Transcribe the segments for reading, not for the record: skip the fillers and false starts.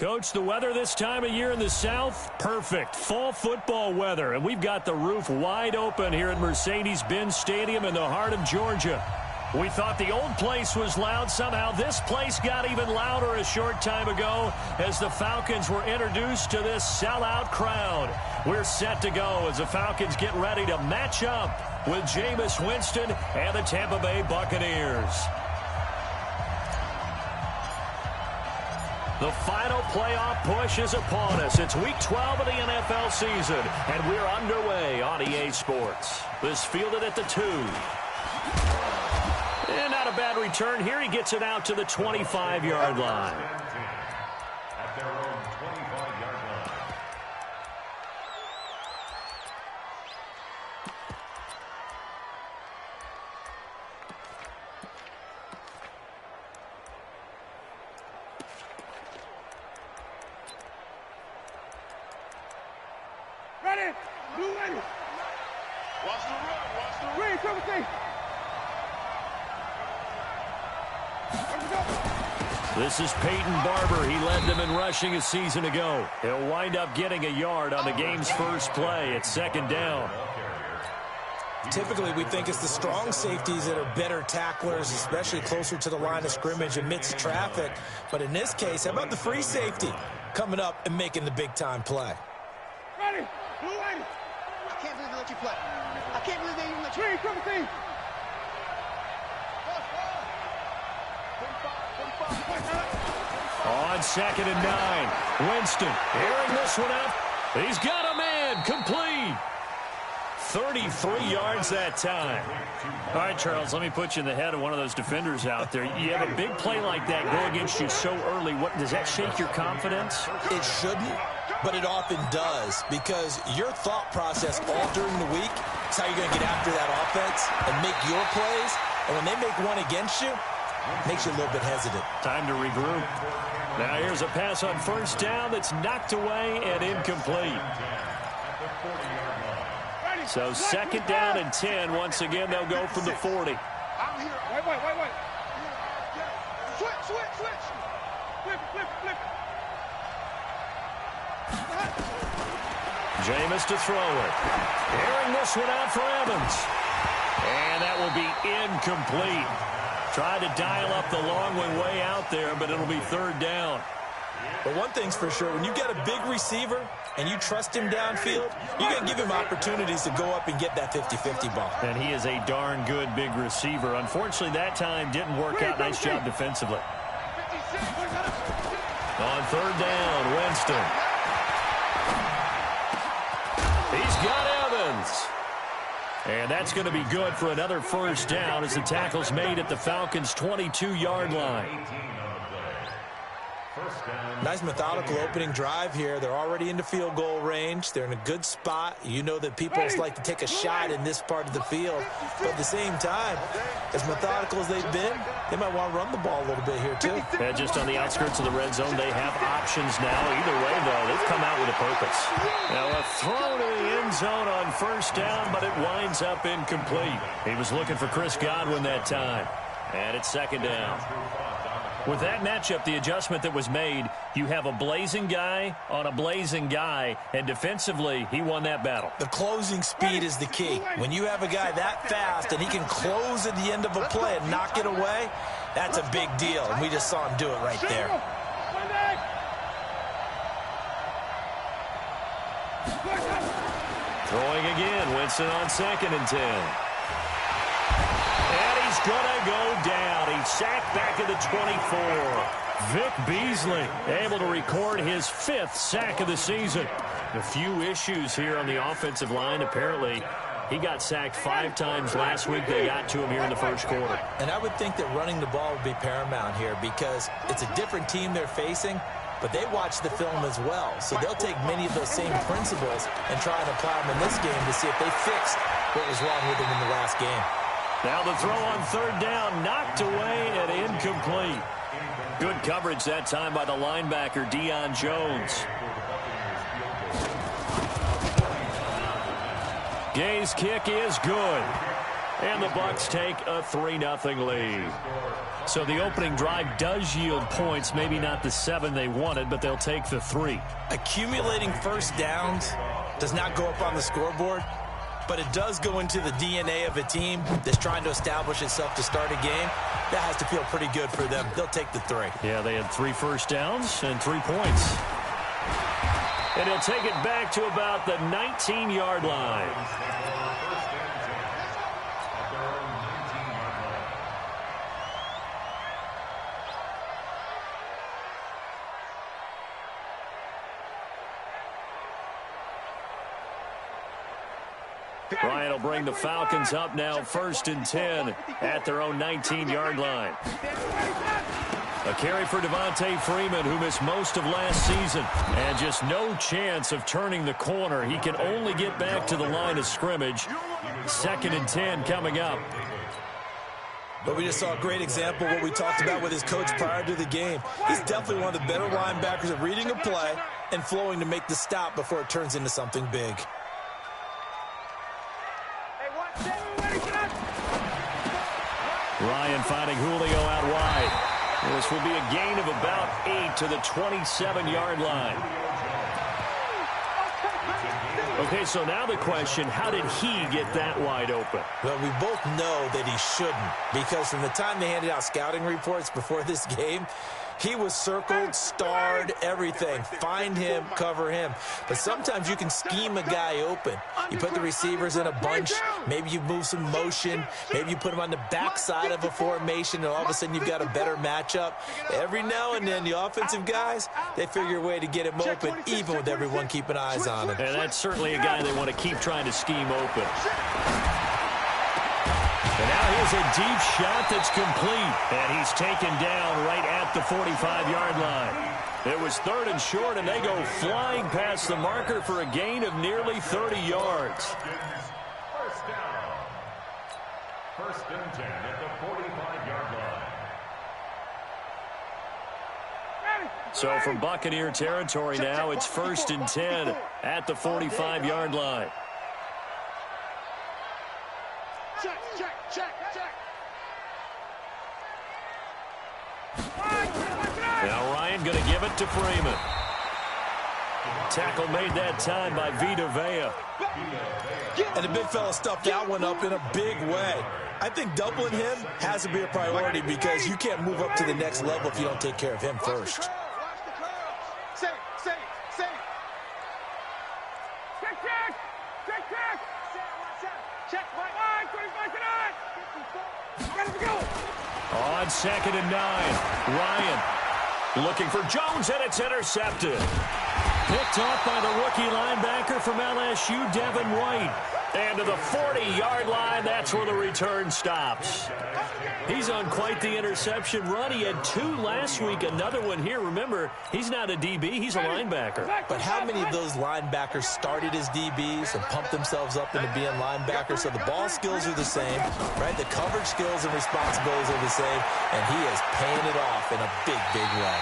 Coach, the weather this time of year in the South, perfect. Fall football weather, and we've got the roof wide open here at Mercedes-Benz Stadium in the heart of Georgia. We thought the old place was loud. Somehow this place got even louder a short time ago as the Falcons were introduced to this sellout crowd. We're set to go as the Falcons get ready to match up with Jameis Winston and the Tampa Bay Buccaneers. The final playoff push is upon us. It's Week 12 of the NFL season, and we're underway on EA Sports. This fielded at the 2. And not a bad return here. He gets it out to the 25-yard line. At their own 25-yard line. Ready? Blue ready. Watch the run. Watch the run. Ready, Timothy. This is Peyton Barber. He led them in rushing a season ago. He'll wind up getting a yard on the game's first play. It's second down. Typically, we think it's the strong safeties that are better tacklers, especially closer to the line of scrimmage amidst traffic. But in this case, how about the free safety coming up and making the big-time play? Ready? Blue ready. I can't believe they let you play. I can't believe they even let you. Ready, Timothy. On 2nd and 9, Winston airing this one up. He's got a man complete. 33 yards that time. All right, Charles, let me put you in the head of one of those defenders out there. You have a big play like that go against you so early. What does that shake your confidence? It shouldn't, but it often does, because your thought process all during the week is how you're going to get after that offense and make your plays. And when they make one against you, it makes you a little bit hesitant. Time to regroup. Now here's a pass on first down that's knocked away and incomplete. So 2nd down and 10. Once again, they'll go from the 40. I'm here. Wait. Switch. Flip. Jameis to throw it. Airing this one out for Evans. And that will be incomplete. Tried to dial up the long one way out there, but it'll be 3rd down. But one thing's for sure, when you got a big receiver and you trust him downfield, you're going to give him opportunities to go up and get that 50-50 ball. And he is a darn good big receiver. Unfortunately, that time didn't work out. Nice job defensively. On 3rd down, Winston. He's got Evans. And that's going to be good for another first down as the tackle's made at the Falcons' 22-yard line. Nice methodical opening drive here. They're already into field goal range. They're in a good spot. You know that people like to take a shot in this part of the field. But at the same time, as methodical as they've been, they might want to run the ball a little bit here too. Yeah, just on the outskirts of the red zone, they have options now. Either way, though, they've come out with a purpose. Now a throw to the end zone on first down, but it winds up incomplete. He was looking for Chris Godwin that time. And it's 2nd down. With that matchup, the adjustment that was made, you have a blazing guy on a blazing guy, and defensively, he won that battle. The closing speed is the key. When you have a guy that fast and he can close at the end of a play and knock it away, that's a big deal, and we just saw him do it right there. Throwing again, Winston on 2nd and 10. And he's going to go down. He's sacked back at the 24. Vic Beasley able to record his 5th sack of the season. A few issues here on the offensive line. Apparently, he got sacked 5 times last week. They got to him here in the first quarter. And I would think that running the ball would be paramount here because it's a different team they're facing, but they watch the film as well. So they'll take many of those same principles and try and apply them in this game to see if they fixed what was wrong with them in the last game. Now the throw on 3rd down, knocked away and incomplete. Good coverage that time by the linebacker, Deion Jones. Gay's kick is good. And the Bucs take a 3-0 lead. So the opening drive does yield points, maybe not the 7 they wanted, but they'll take the 3. Accumulating first downs does not go up on the scoreboard, but it does go into the DNA of a team that's trying to establish itself to start a game. That has to feel pretty good for them. They'll take the 3. Yeah, they had 3 first downs and 3 points. And he'll take it back to about the 19-yard line. Ryan will bring the Falcons up now 1st and 10 at their own 19-yard line. A carry for Devontae Freeman, who missed most of last season, and just no chance of turning the corner. He can only get back to the line of scrimmage. 2nd and 10 coming up. But we just saw a great example of what we talked about with his coach prior to the game. He's definitely one of the better linebackers at reading a play and flowing to make the stop before it turns into something big. Ryan finding Julio out wide. This will be a gain of about 8 to the 27-yard line. Okay, so now the question, how did he get that wide open? Well, we both know that he shouldn't, because from the time they handed out scouting reports before this game, he was circled, starred, everything. Find him, cover him. But sometimes you can scheme a guy open. You put the receivers in a bunch. Maybe you move some motion. Maybe you put him on the backside of a formation, and all of a sudden you've got a better matchup. Every now and then, the offensive guys, they figure a way to get him open, even with everyone keeping eyes on him. And that's certainly a guy they want to keep trying to scheme open. And now here's a deep shot that's complete. And he's taken down right at the 45-yard line. It was 3rd and short, and they go flying past the marker for a gain of nearly 30 yards. First down. 1st and 10 at the 45-yard line. So from Buccaneer territory now, it's 1st and 10 at the 45-yard line. Check. Now Ryan going to give it to Freeman. Tackle made that time by Vita Vea. And the big fella stuffed that one up in a big way. I think doubling him has to be a priority, because you can't move up to the next level if you don't take care of him first. Watch the curls. Say. Check. On 2nd and 9, Ryan looking for Jones, and it's intercepted. Picked off by the rookie linebacker from LSU, Devin White. And to the 40-yard line, that's where the return stops. He's on quite the interception run. He had 2 last week, another one here. Remember, he's not a DB, he's a linebacker. But how many of those linebackers started as DBs and pumped themselves up into being linebackers? So the ball skills are the same, right? The coverage skills and responsibilities are the same, and he is paying it off in a big way.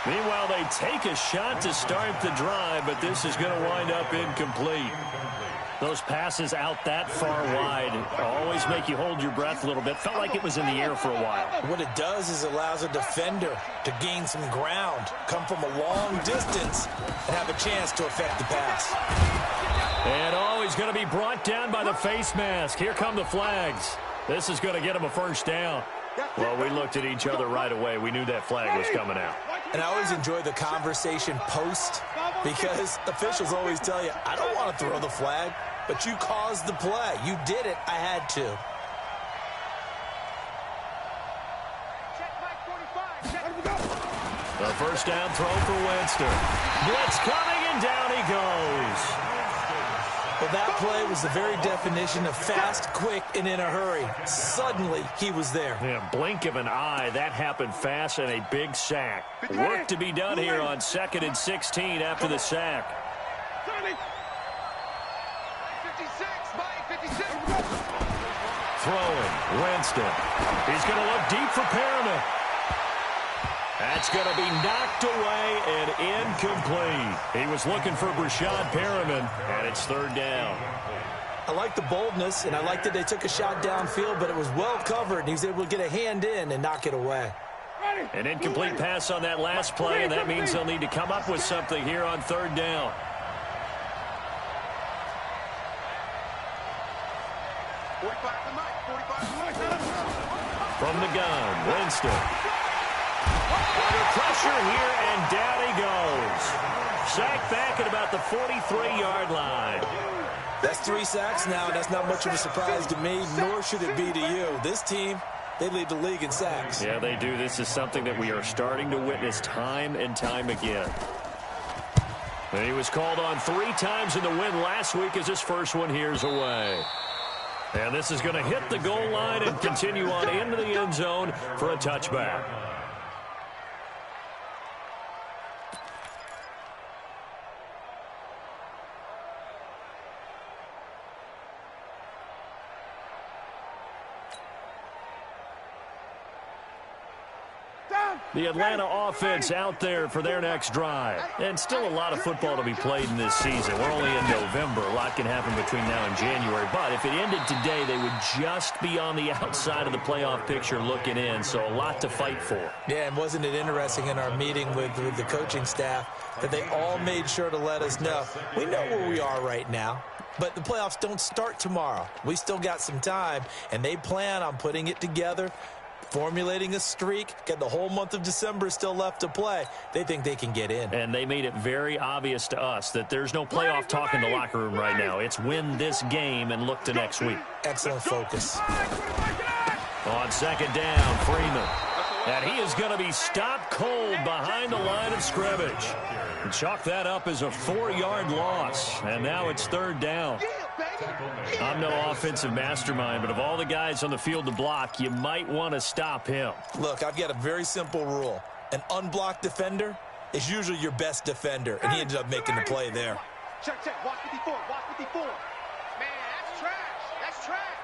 Meanwhile, they take a shot to start the drive, but this is going to wind up incomplete. Those passes out that far wide always make you hold your breath a little bit. Felt like it was in the air for a while. What it does is it allows a defender to gain some ground, come from a long distance, and have a chance to affect the pass. And he's going to be brought down by the face mask. Here come the flags. This is going to get him a 1st down. Well, we looked at each other right away. We knew that flag was coming out. And I always enjoy the conversation post, because officials always tell you, I don't want to throw the flag, but you caused the play. You did it. I had to. The 1st down throw for Winston. Blitz coming, and down he goes. Well, that play was the very definition of fast, quick, and in a hurry. Suddenly, he was there. Yeah, blink of an eye. That happened fast, and a big sack. Work to be done here on 2nd and 16 after the sack. 56. Throwing, Winston. He's going to look deep for Perriman. That's going to be knocked away and incomplete. He was looking for Brashad Perriman, and it's 3rd down. I like the boldness, and I like that they took a shot downfield, but it was well covered, and he was able to get a hand in and knock it away. An incomplete pass on that last play, and that means they'll need to come up with something here on third down. From the gun, Winston. Under pressure here, and down he goes. Sacked back at about the 43-yard line. That's 3 sacks now, and that's not much of a surprise to me, nor should it be to you. This team, they lead the league in sacks. Yeah, they do. This is something that we are starting to witness time and time again. And he was called on 3 times in the win last week as his first one here's away. And this is going to hit the goal line and continue on into the end zone for a touchback. The Atlanta offense out there for their next drive. And still a lot of football to be played in this season. We're only in November. A lot can happen between now and January. But if it ended today, they would just be on the outside of the playoff picture looking in. So a lot to fight for. Yeah, and wasn't it interesting in our meeting with the coaching staff that they all made sure to let us know, we know where we are right now. But the playoffs don't start tomorrow. We still got some time, and they plan on putting it together, formulating a streak, got the whole month of December still left to play. They think they can get in. And they made it very obvious to us that there's no playoff talk in the locker room right now. It's win this game and look to next week. Excellent focus. On second down, Freeman. And he is going to be stopped cold behind the line of scrimmage. And chalk that up as a 4-yard loss. And now it's third down. I'm no offensive mastermind, but of all the guys on the field to block, you might want to stop him. Look, I've got a very simple rule. An unblocked defender is usually your best defender, and he ended up making the play there. Check, check. Watch 54. Watch 54. Man, that's trash. That's trash.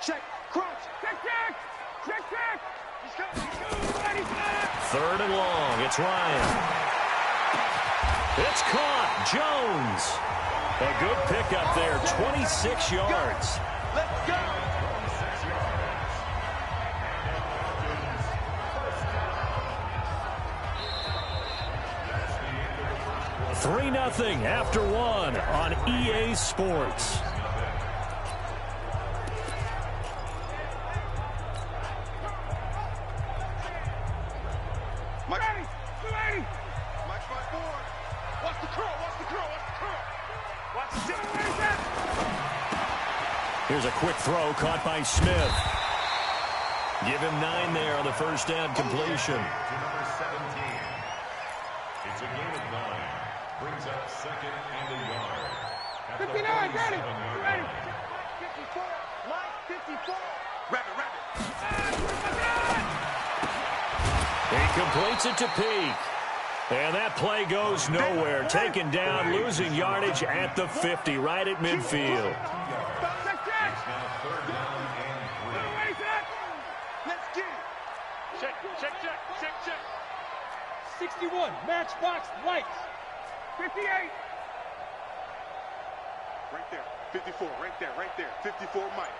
Check. Crunch. Check, check. Check, check. He's coming. Third and long. It's Ryan. It's caught. Jones. A good pickup there. 26 yards. Let's go. 3-0 after 1 on EA Sports. Here's a quick throw caught by Smith. Give him 9 there on the first down completion. To number 17. It's a gain of 9. Brings up second and a yard. At the 59, ready. 47-yard Ready. line. 54. Mike, 54. Rabbit, rabbit. He completes it to Peak. And that play goes nowhere. Taken down, losing yardage at the 50, right at midfield. Let's get it. Check, check, check, check, check. 61, matchbox lights. 58. Right there. 54, right there, right there. 54, Mike.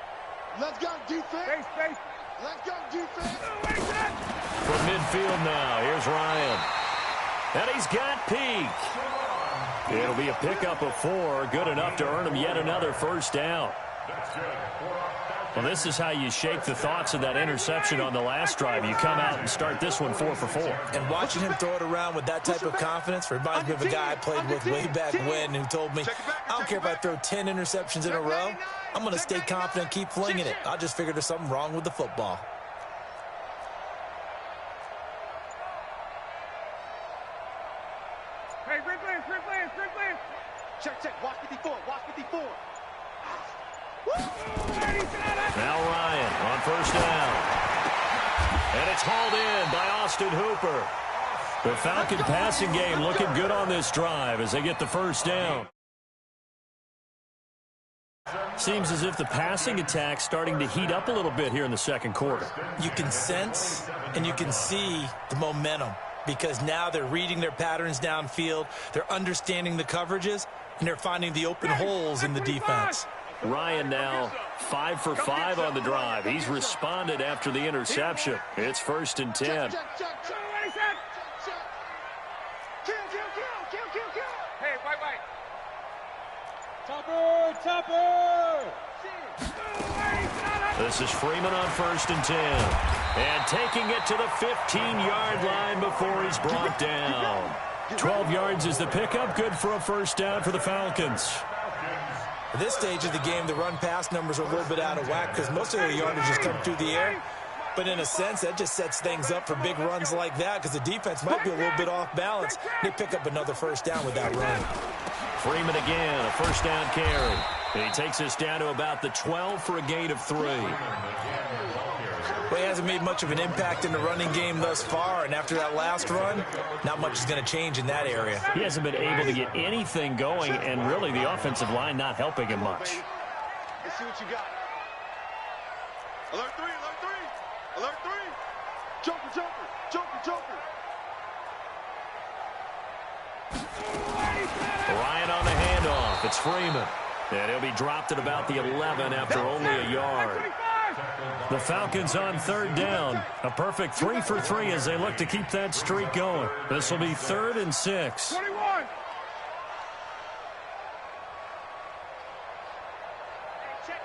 Let's go, defense. Face, face. Let's go, defense. From midfield now, here's Ryan. And he's got Peak. It'll be a pickup of 4, good enough to earn him yet another first down. Well, this is how you shake the thoughts of that interception on the last drive. You come out and start this one 4 for 4. And watching him throw it around with that type of confidence reminds me of a guy I played with way back when who told me, I don't care if I throw 10 interceptions in a row. I'm going to stay confident and keep flinging it. I just figured there's something wrong with the football. Hey, red lance, red lance, red lance. Check, check. Watch 54, watch 54. Now Ryan on first down. And it's hauled in by Austin Hooper. The Falcon passing game looking good on this drive as they get the first down. Seems as if the passing attack's starting to heat up a little bit here in the second quarter. You can sense and you can see the momentum because now they're reading their patterns downfield, they're understanding the coverages, and they're finding the open holes in the defense. Ryan now 5 for 5 on the drive. He's responded after the interception. It's 1st and 10. Hey, white. Topper! This is Freeman on 1st and 10. And taking it to the 15-yard line before he's brought down. 12 yards is the pickup. Good for a 1st down for the Falcons. At this stage of the game, the run-pass numbers are a little bit out of whack because most of their yardage has come through the air. But in a sense, that just sets things up for big runs like that because the defense might be a little bit off balance. They pick up another 1st down with that run. Freeman again, a 1st down carry. And he takes us down to about the 12 for a gain of 3. Well, he hasn't made much of an impact in the running game thus far, and after that last run, not much is going to change in that area. He hasn't been able to get anything going, and really the offensive line not helping him much. Let's see what you got. Alert 3, alert 3, alert 3. Joker. Ryan on the handoff. It's Freeman. And he'll be dropped at about the 11 after only a yard. The Falcons on 3rd down. A perfect 3 for 3 as they look to keep that streak going. This will be 3rd and 6. 21. Check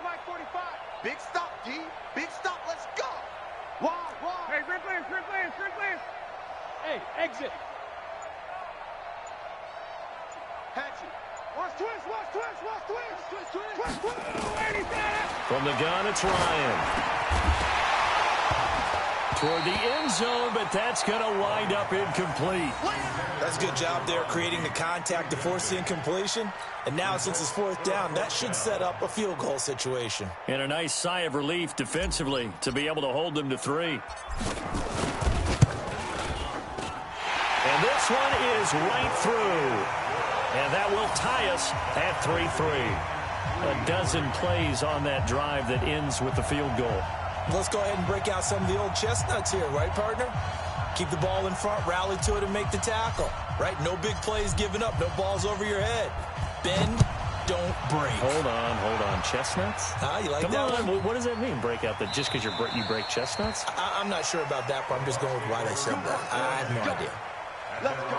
Mike 45. Big stop, D. Big stop. Let's go. Wide. Hey, red lance. Hey, exit. Hatchet. Watch twist. From the gun, it's Ryan. Toward the end zone, but that's going to wind up incomplete. That's a good job there creating the contact to force the incompletion. And now, since it's 4th down, that should set up a field goal situation. And a nice sigh of relief defensively to be able to hold them to 3. And this one is right through. And that will tie us at 3-3. A dozen plays on that drive that ends with the field goal. Let's go ahead and break out some of the old chestnuts here, right, partner? Keep the ball in front, rally to it, and make the tackle, right? No big plays given up, no balls over your head. Bend, don't break. Hold on. Chestnuts? You like Come that on. one? What does that mean, break out? Just because you break chestnuts? I'm not sure about that, but I'm just going with why they said that. I have no idea. Let's go.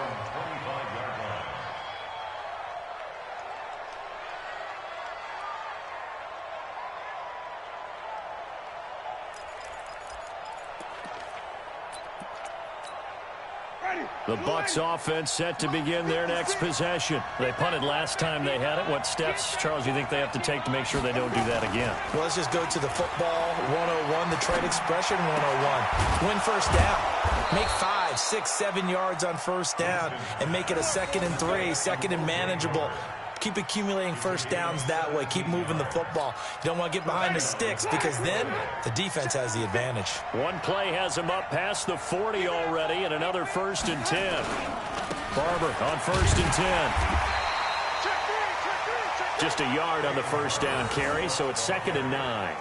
The Bucs offense set to begin their next possession. They punted last time they had it. What steps, Charles, do you think they have to take to make sure they don't do that again? Well, let's just go to the football 101, the trade expression 101. Win 1st down. Make 5, 6, 7 yards on 1st down and make it a 2nd and 3, 2nd and manageable. Keep accumulating 1st downs that way. Keep moving the football. You don't want to get behind the sticks because then the defense has the advantage. One play has him up past the 40 already and another 1st and 10. Barber on 1st and 10. Just a yard on the 1st down carry, so it's 2nd and 9.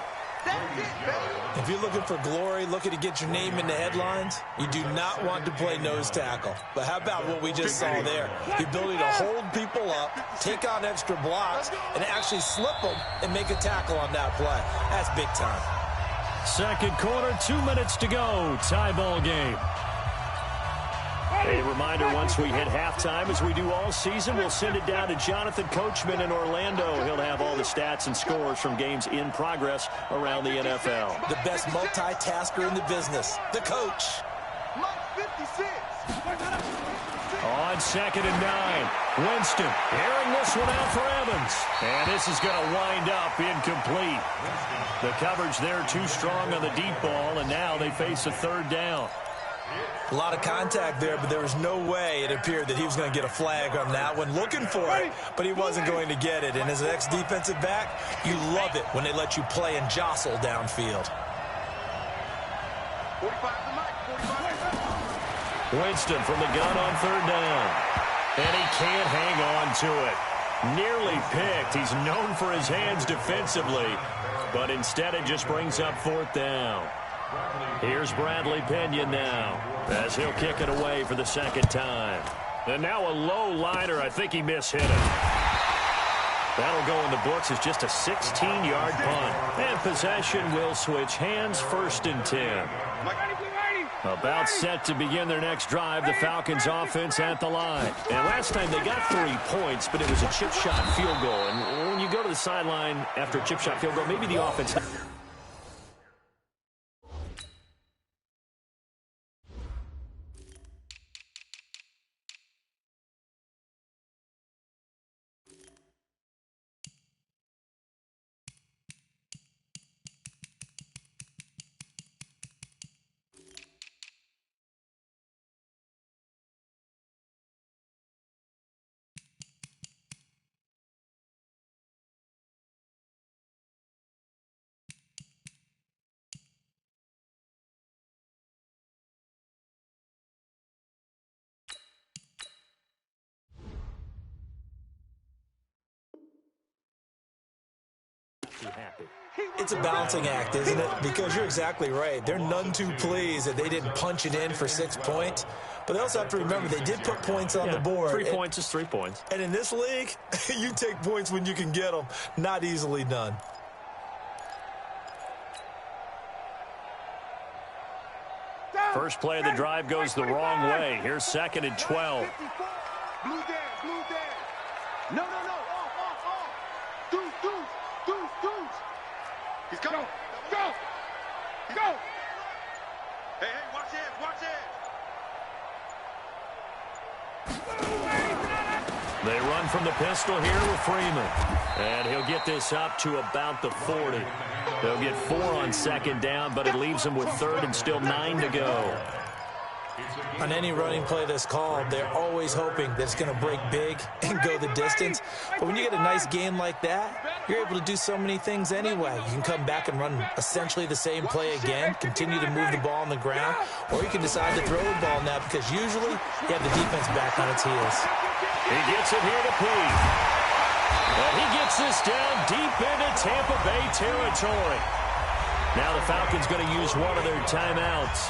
If you're looking for glory, looking to get your name in the headlines, you do not want to play nose tackle. But how about what we just saw there? The ability to hold people up, take on extra blocks, and actually slip them and make a tackle on that play. That's big time. 2nd quarter, 2 minutes to go. Tie ball game. A reminder, once we hit halftime, as we do all season, we'll send it down to Jonathan Coachman in Orlando. He'll have all the stats and scores from games in progress around the NFL. The best multitasker in the business, the coach. Mike 56. On 2nd and 9, Winston airing this one out for Evans. And this is going to wind up incomplete. The coverage there too strong on the deep ball, and now they face a 3rd down. A lot of contact there, but there was no way it appeared that he was going to get a flag on that one. Looking for it, but he wasn't going to get it. And as an ex-defensive back, you love it when they let you play and jostle downfield. 45 to Mike. 45. Winston from the gun on 3rd down. And he can't hang on to it. Nearly picked. He's known for his hands defensively, but instead it just brings up 4th down. Here's Bradley Pena now as he'll kick it away for the 2nd time. And now a low liner. I think he mishit it. That'll go in the books as just a 16-yard punt. And possession will switch hands, 1st and 10. About set to begin their next drive, the Falcons offense at the line. And last time they got 3 points, but it was a chip shot field goal. And when you go to the sideline after a chip shot field goal, maybe the offense... Happy. It's a balancing act, isn't it? Because you're exactly right. They're none too pleased that they didn't punch it in for 6 points. But they also have to remember they did put points on the board. 3 points is 3 points. And in this league, you take points when you can get them. Not easily done. First play of the drive goes the wrong way. Here's 2nd and 12. Blue down, blue down. No. Off. Deuce. He's coming. Go. Hey, watch it. They run from the pistol here with Freeman. And he'll get this up to about the 40. They'll get 4 on 2nd down, but it leaves them with 3rd and still 9 to go. On any running play that's called, they're always hoping that it's going to break big and go the distance. But when you get a nice game like that, you're able to do so many things anyway. You can come back and run essentially the same play again, continue to move the ball on the ground, or you can decide to throw the ball now because usually you have the defense back on its heels. He gets it here to Pete. And he gets this down deep into Tampa Bay territory. Now the Falcons going to use one of their timeouts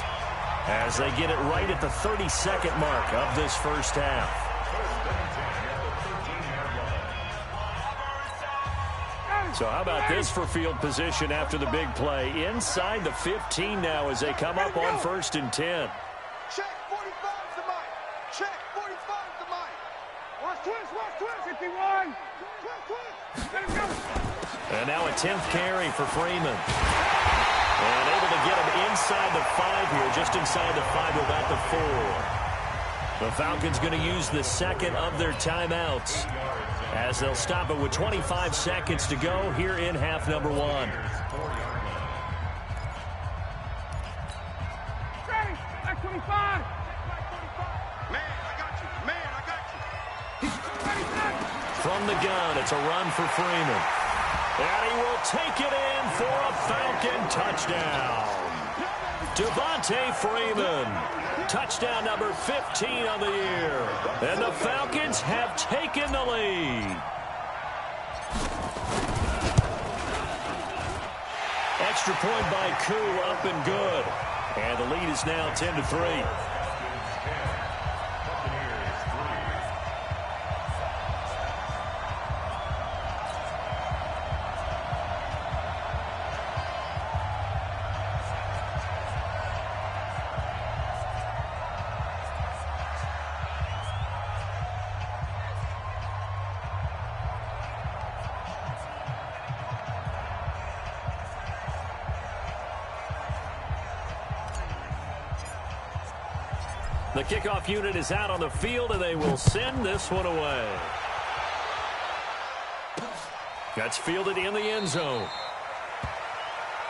as they get it right at the 32nd mark of this first half. So how about this for field position after the big play? Inside the 15 now as they come up on 1st and 10. Check 45's the mic. Check 45's the mic. Watch twist. 51. Let him go. And now a 10th carry for Freeman. And able to get him inside the 5 here, just inside the 5 to about the 4. The Falcons going to use the 2nd of their timeouts as they'll stop it with 25 seconds to go here in half number 1. Ready. Back 25. Man, I got you. From the gun, it's a run for Freeman. And he will take it in for a Falcon touchdown. Devontae Freeman, touchdown number 15 on the year. And the Falcons have taken the lead. Extra point by Koo, up and good. And the lead is now 10-3. The kickoff unit is out on the field, and they will send this one away. That's fielded in the end zone.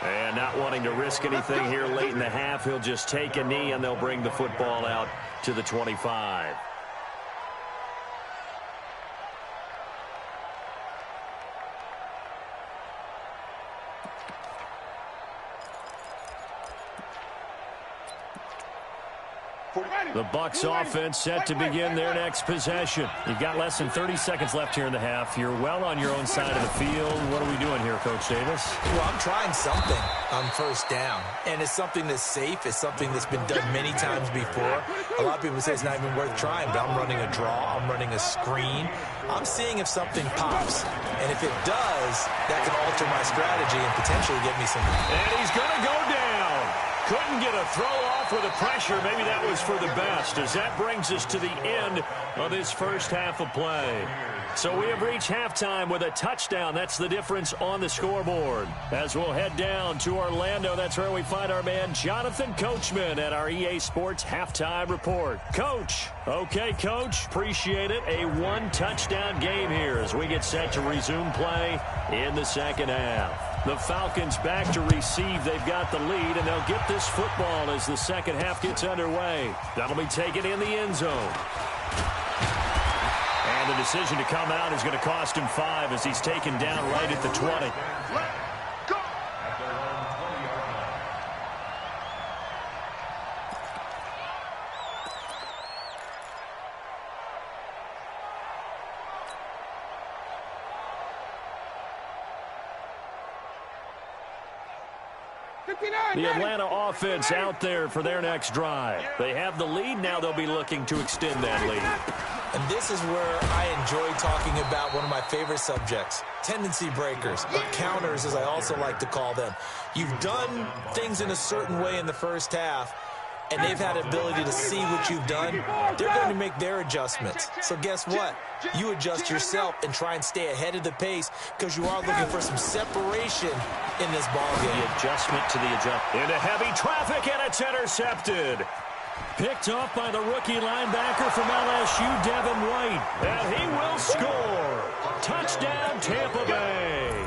And not wanting to risk anything here late in the half, he'll just take a knee, and they'll bring the football out to the 25. The Bucs offense set to begin their next possession. You've got less than 30 seconds left here in the half. You're well on your own side of the field. What are we doing here, Coach Davis? Well, I'm trying something on first down, and it's something that's safe. It's something that's been done many times before. A lot of people say it's not even worth trying, but I'm running a draw. I'm running a screen. I'm seeing if something pops, and if it does, that can alter my strategy and potentially get me some. And he's going to go down. Couldn't get a throw off with the pressure. Maybe that was for the best, as that brings us to the end of this first half of play. So we have reached halftime with a touchdown. That's the difference on the scoreboard. As we'll head down to Orlando, that's where we find our man Jonathan Coachman at our EA Sports Halftime Report. Coach. Okay, Coach. Appreciate it. A one-touchdown game here as we get set to resume play in the second half. The Falcons back to receive. They've got the lead, and they'll get this football as the second half gets underway. That'll be taken in the end zone. And the decision to come out is going to cost him 5 as he's taken down right at the 20. The Atlanta offense out there for their next drive. They have the lead. Now they'll be looking to extend that lead. And this is where I enjoy talking about one of my favorite subjects, tendency breakers, or counters as I also like to call them. You've done things in a certain way in the first half, and they've had the ability to see what you've done. They're going to make their adjustments. So guess what? You adjust yourself and try and stay ahead of the pace because you are looking for some separation in this ballgame. The adjustment to the adjustment. Into heavy traffic, and it's intercepted. Picked off by the rookie linebacker from LSU, Devin White. And he will score. Touchdown, Tampa Bay.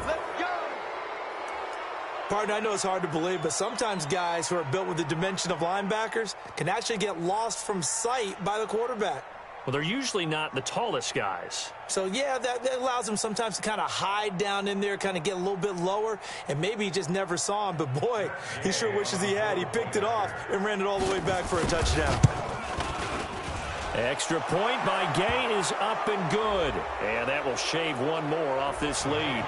Partner, I know it's hard to believe, but sometimes guys who are built with the dimension of linebackers can actually get lost from sight by the quarterback. Well, they're usually not the tallest guys. So, yeah, that allows them sometimes to kind of hide down in there, kind of get a little bit lower, and maybe he just never saw him. But, boy, he sure wishes he had. He picked it off and ran it all the way back for a touchdown. Extra point by Gay is up and good. And that will shave one more off this lead.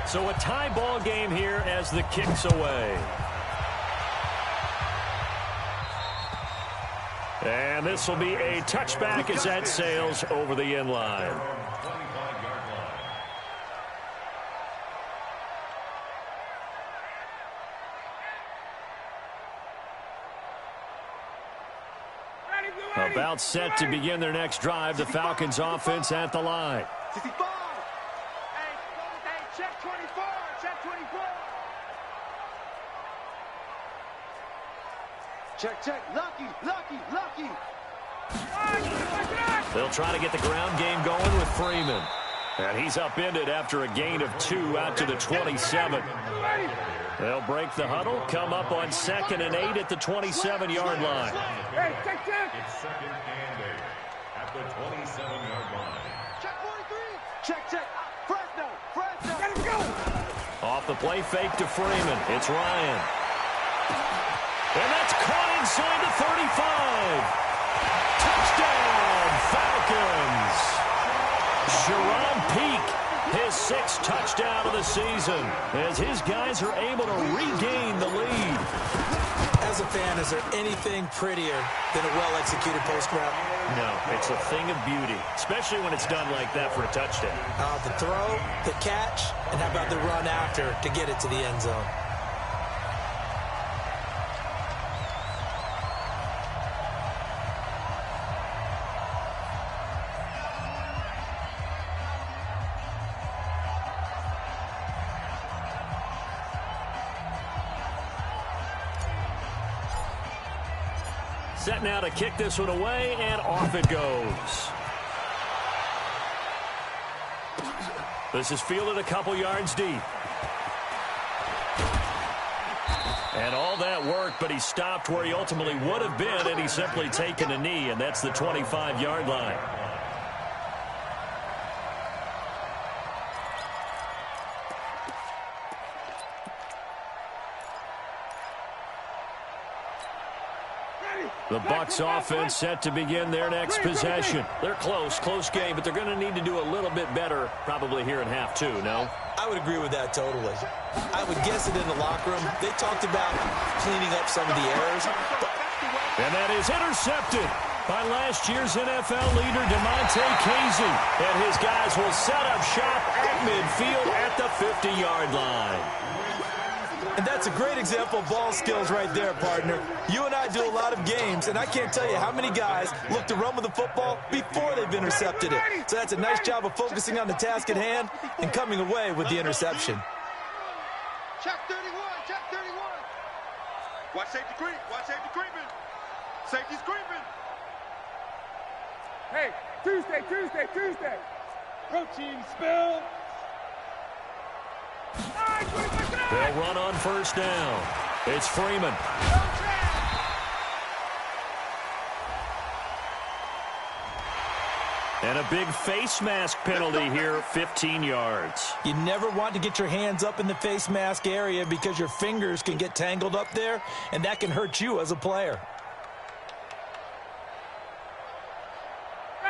So a tie ball game here as the kick's away. And this will be a touchback as that sails over the end line. About set to begin their next drive. The Falcons offense at the line. Check 24, check 24. Check, lucky. They'll try to get the ground game going with Freeman. And he's upended after a gain of 2 out to the 27. They'll break the huddle, come up on 2nd and 8 at the 27-yard line. Hey, check. It's 2nd and 8 at the 27-yard line. Check 43. Check. Fresno. Let him go. Off the play fake to Freeman. It's Ryan. And that's caught inside the 35. Touchdown, Falcons. Sharon Peak, his 6th touchdown of the season, as his guys are able to regain the lead. As a fan, is there anything prettier than a well-executed post route? No, it's a thing of beauty, especially when it's done like that for a touchdown. The throw, the catch, and how about the run after to get it to the end zone? Set now to kick this one away, and off it goes. This is fielded a couple yards deep. And all that work, but he stopped where he ultimately would have been, and he's simply taken a knee, and that's the 25-yard line. The Bucs offense set to begin their next possession. They're close game, but they're going to need to do a little bit better probably here in half two, no? I would agree with that totally. I would guess it in the locker room. They talked about cleaning up some of the errors. And that is intercepted by last year's NFL leader, DeMonte Casey. And his guys will set up shop at midfield at the 50-yard line. And that's a great example of ball skills right there, partner. You and I do a lot of games, and I can't tell you how many guys look to run with the football before they've intercepted it. So that's a nice job of focusing on the task at hand and coming away with the interception. Check 31, check 31. Watch safety creep, watch safety creeping. Safety's creeping. Hey, Tuesday. Protein spill. They'll run on first down. It's Freeman. And a big face mask penalty here, 15 yards. You never want to get your hands up in the face mask area because your fingers can get tangled up there, and that can hurt you as a player.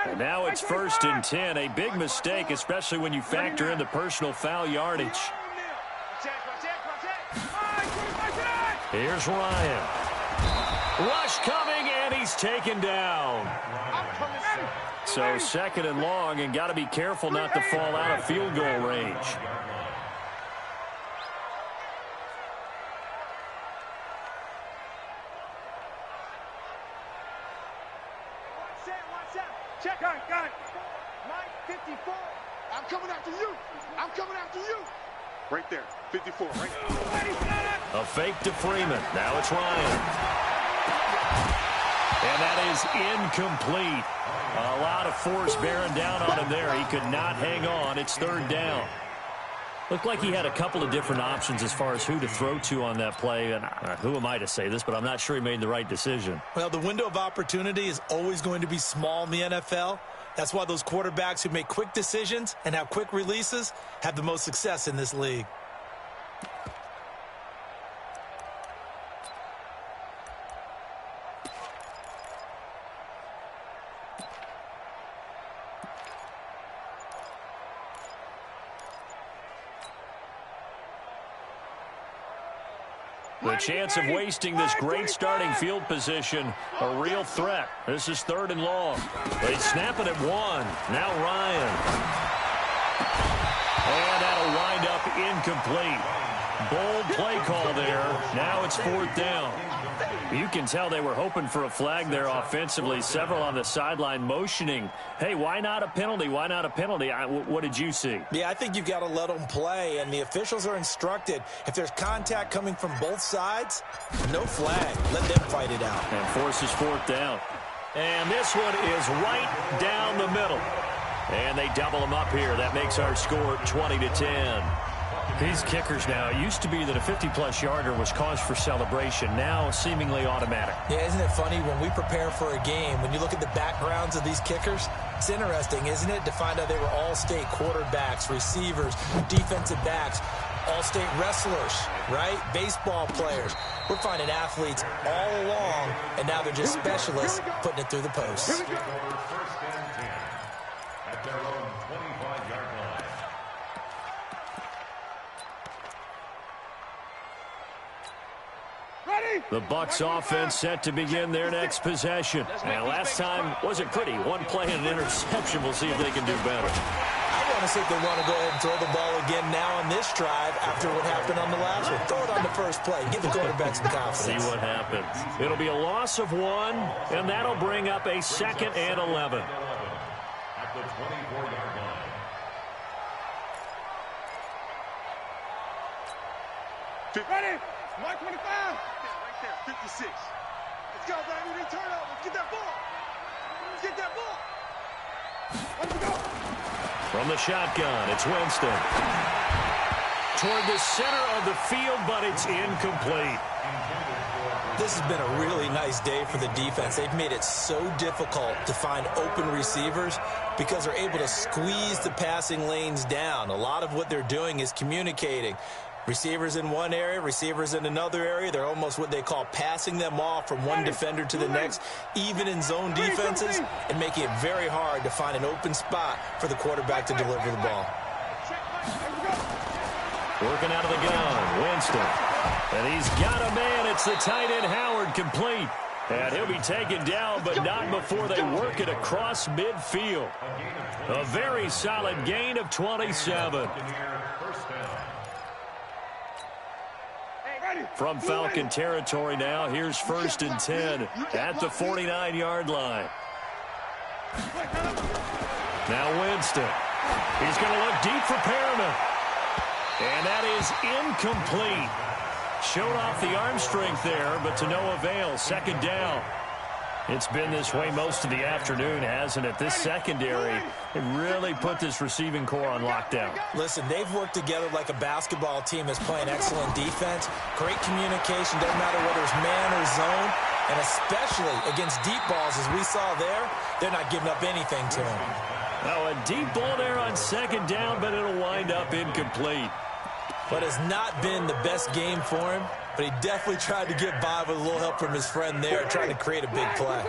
And now it's 1st and 10, a big mistake, especially when you factor in the personal foul yardage. Here's Ryan. Rush coming, and he's taken down. So 2nd and long, and got to be careful not to fall out of field goal range. Check, got it. Mike, 54. I'm coming after you. Right there, 54, right there. A fake to Freeman. Now it's Ryan. And that is incomplete. A lot of force bearing down on him there. He could not hang on. It's 3rd down. Looked like he had a couple of different options as far as who to throw to on that play. And who am I to say this, but I'm not sure he made the right decision. Well, the window of opportunity is always going to be small in the NFL. That's why those quarterbacks who make quick decisions and have quick releases have the most success in this league. The chance of wasting this great starting field position, a real threat. This is 3rd and long. They snap it at 1. Now Ryan. And that'll wind up incomplete. Bold play call there. Now it's 4th down. You can tell they were hoping for a flag there offensively. Several on the sideline motioning, hey, why not a penalty? Why not a penalty? What did you see? Yeah, I think you've got to let them play, and the officials are instructed. If there's contact coming from both sides, no flag. Let them fight it out. And forces 4th down. And this one is right down the middle. And they double them up here. That makes our score 20-10. These kickers now, it used to be that a 50-plus yarder was cause for celebration. Now seemingly automatic. Yeah, isn't it funny when we prepare for a game, when you look at the backgrounds of these kickers, it's interesting, isn't it, to find out they were all-state quarterbacks, receivers, defensive backs, all-state wrestlers, right? Baseball players. We're finding athletes all along, and now they're just specialists putting it through the posts. First and 10 at their own 25-yard line. The Bucs offense set to begin their next possession. And last time wasn't pretty. One play and an interception. We'll see if they can do better. I want to see if they want to go ahead and throw the ball again now on this drive after what happened on the last one. Throw it on the first play. Give the quarterback some confidence. See what happens. It'll be a loss of 1, and that'll bring up a 2nd and 11. At the 24-yard line. Ready? 125. Right there, 56. Let's go, baby. They turn up. Let's get that ball. Let's get that ball. Let's go. From the shotgun, it's Winston. Toward the center of the field, but it's incomplete. This has been a really nice day for the defense. They've made it so difficult to find open receivers because they're able to squeeze the passing lanes down. A lot of what they're doing is communicating. Receivers in one area, receivers in another area. They're almost what they call passing them off from one defender to the next, even in zone defenses, and making it very hard to find an open spot for the quarterback to deliver the ball. Working out of the gun, Winston. And he's got a man. It's the tight end, Howard, complete. And he'll be taken down, but not before they work it across midfield. A very solid gain of 27. From Falcon territory now, here's 1st and 10 at the 49-yard line. Now Winston. He's going to look deep for Perriman. And that is incomplete. Showed off the arm strength there, but to no avail. 2nd down. It's been this way most of the afternoon, hasn't it? This secondary, it really put this receiving core on lockdown. Listen, they've worked together like a basketball team that's playing excellent defense. Great communication, doesn't matter whether it's man or zone. And especially against deep balls, as we saw there, they're not giving up anything to them. Oh, a deep ball there on 2nd down, but it'll wind up incomplete. But it's not been the best game for him, but he definitely tried to get by with a little help from his friend there, trying to create a big play.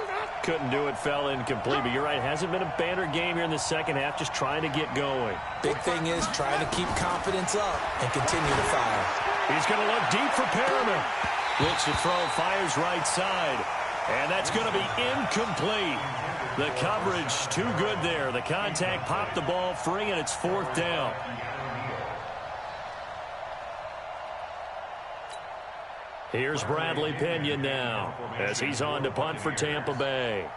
Couldn't do it, fell incomplete, but you're right, hasn't been a banner game here in the second half, just trying to get going. Big thing is trying to keep confidence up and continue to fire. He's going to look deep for Perriman. Looks to throw, fires right side, and that's going to be incomplete. The coverage too good there. The contact popped the ball free, and it's 4th down. Here's Bradley Pinion now as he's on to punt for Tampa Bay.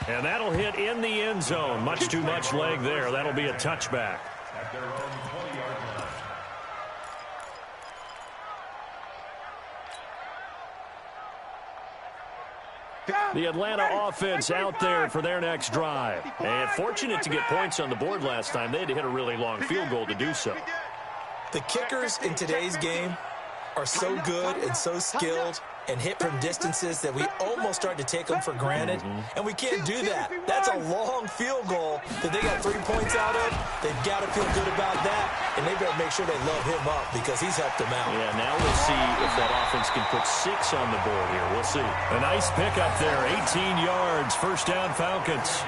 And that'll hit in the end zone. Much too much leg there. That'll be a touchback. At their own 20-yard line. The Atlanta offense out there for their next drive. And fortunate to get points on the board last time. They had to hit a really long field goal to do so. The kickers in today's game are so good and so skilled and hit from distances that we almost start to take them for granted. And we can't do that. That's a long field goal that they got 3 points out of. They've got to feel good about that, and they better make sure they load him up because he's helped them out. Yeah, now we'll see if that offense can put 6 on the board here. We'll see. A nice pickup there, 18 yards, 1st down Falcons.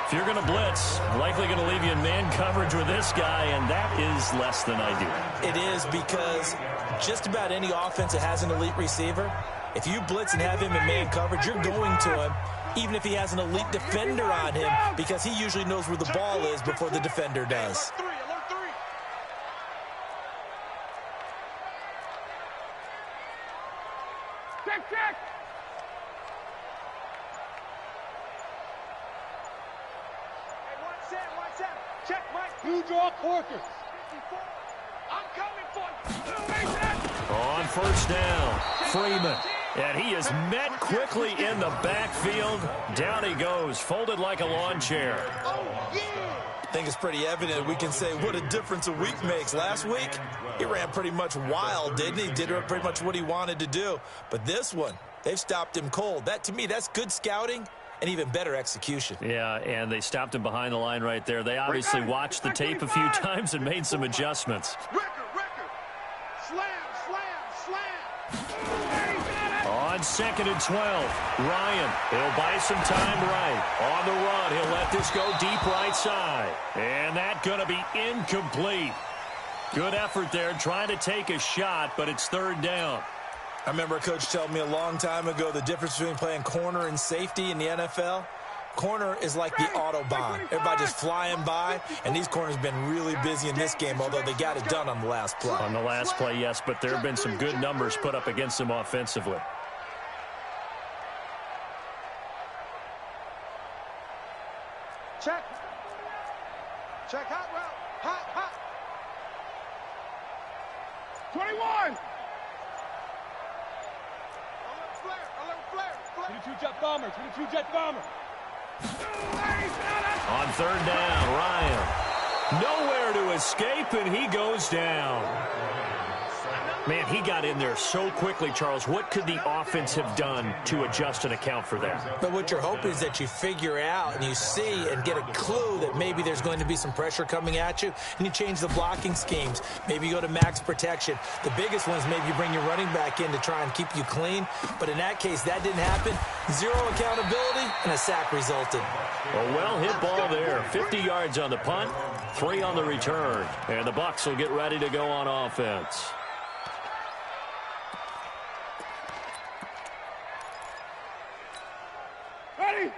If you're going to blitz, likely going to leave you in man coverage with this guy, and that is less than ideal. It is because just about any offense that has an elite receiver, if you blitz and have him in man coverage, you're going to him, even if he has an elite defender on him, because he usually knows where the ball is before the defender does. Check. Check, Mike. Two draw Corker. I'm coming for you. On 1st down, Freeman. And he is met quickly in the backfield. Down he goes, folded like a lawn chair. I think it's pretty evident. We can say what a difference a week makes. Last week, he ran pretty much wild, didn't he? Did pretty much what he wanted to do. But this one, they've stopped him cold. That, to me, that's good scouting and even better execution. Yeah, and they stopped him behind the line right there. They obviously watched the tape a few times and made some adjustments. Record. Slam. On 2nd and 12, Ryan, he'll buy some time right. On the run, he'll let this go deep right side. And that's going to be incomplete. Good effort there, trying to take a shot, but it's 3rd down. I remember a coach telling me a long time ago the difference between playing corner and safety in the NFL. Corner is like the Autobahn. Everybody just flying by, and these corners have been really busy in this game, although they got it done on the last play. On the last play, yes, but there have been some good numbers put up against them offensively. Check, hot route. Hot. 21. Alert flare. 22 jet bomber. 22 jet bomber. On 3rd down, Ryan. Nowhere to escape, and he goes down. Man, he got in there so quickly, Charles. What could the offense have done to adjust and account for that? But what you're hoping is that you figure out and you see and get a clue that maybe there's going to be some pressure coming at you, and you change the blocking schemes. Maybe you go to max protection. The biggest one is maybe you bring your running back in to try and keep you clean. But in that case, that didn't happen. Zero accountability, and a sack resulted. A well-hit ball there. 50 yards on the punt, 3 on the return. And the Bucs will get ready to go on offense.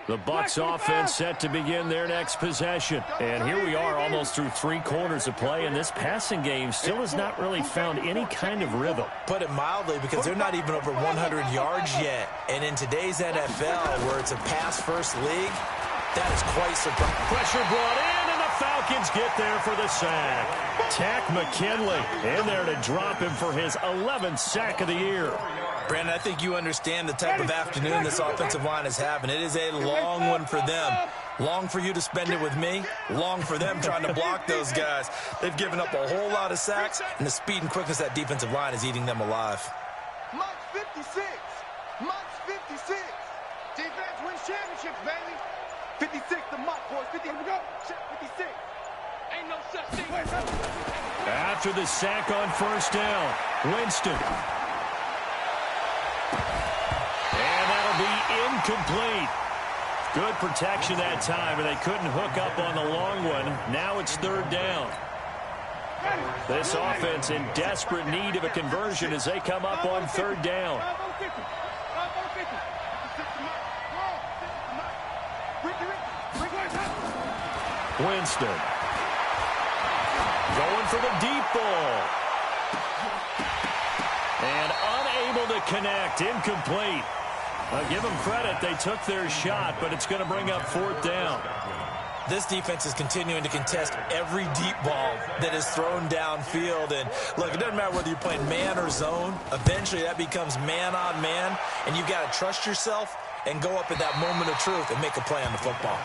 The Bucs offense set to begin their next possession. And here we are almost through 3 quarters of play, and this passing game still has not really found any kind of rhythm. Put it mildly, because they're not even over 100 yards yet. And in today's NFL, where it's a pass-first league, that is quite surprising. Pressure brought in, and the Falcons get there for the sack. Tack McKinley in there to drop him for his 11th sack of the year. Brandon, I think you understand the type of afternoon this offensive line is having. It is a long one for them. Long for you to spend it with me. Long for them trying to block those guys. They've given up a whole lot of sacks, and the speed and quickness of that defensive line is eating them alive. March 56. March 56. Defense wins championships, baby. 56 the mark, boys. 50. Here we go. 56. Ain't no such thing. After the sack on first down, Winston. And that'll be incomplete. Good protection that time, and they couldn't hook up on the long one. Now it's 3rd down. This offense in desperate need of a conversion as they come up on 3rd down. Winston. Going for the deep ball. And unable to connect. Incomplete. Give them credit. They took their shot, but it's going to bring up 4th down. This defense is continuing to contest every deep ball that is thrown downfield. And, look, it doesn't matter whether you're playing man or zone. Eventually, that becomes man on man, and you've got to trust yourself and go up at that moment of truth and make a play on the football.